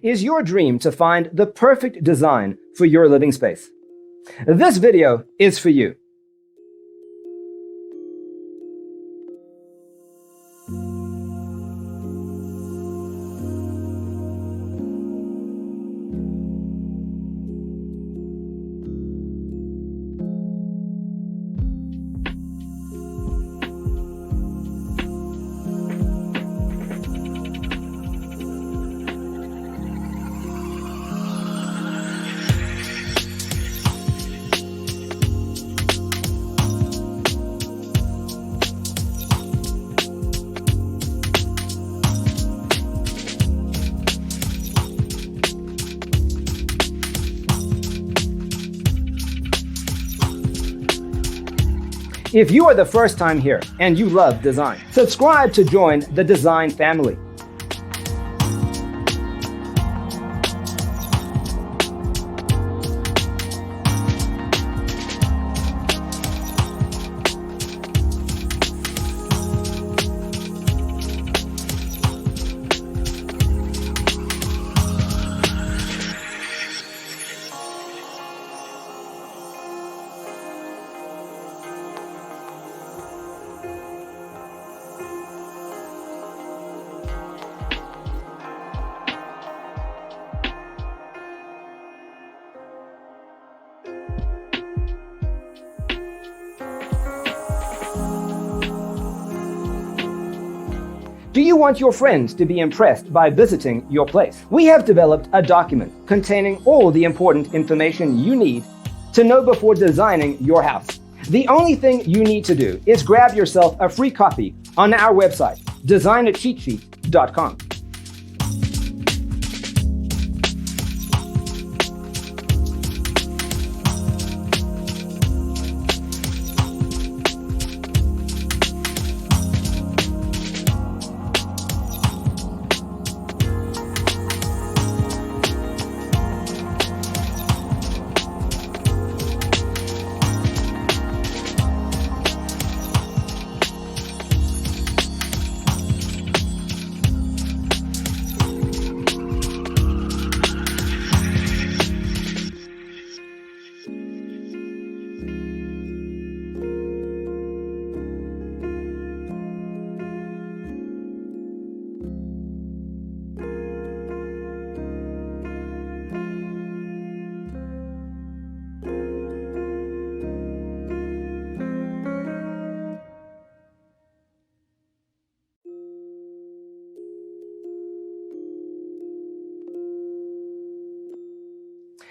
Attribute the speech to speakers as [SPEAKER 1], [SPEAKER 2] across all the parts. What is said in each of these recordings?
[SPEAKER 1] Is your dream to find the perfect design for your living space? This video is for you. If you are the first time here and you love design, subscribe to join the design family. Do you want your friends to be impressed by visiting your place? We have developed a document containing all the important information you need to know before designing your house. The only thing you need to do is grab yourself a free copy on our website, designercheatsheet.com.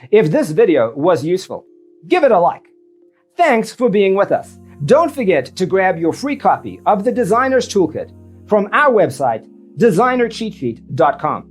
[SPEAKER 1] If this video was useful, give it a like. Thanks for being with us. Don't forget to grab your free copy of the Designer's Toolkit from our website, designercheatsheet.com.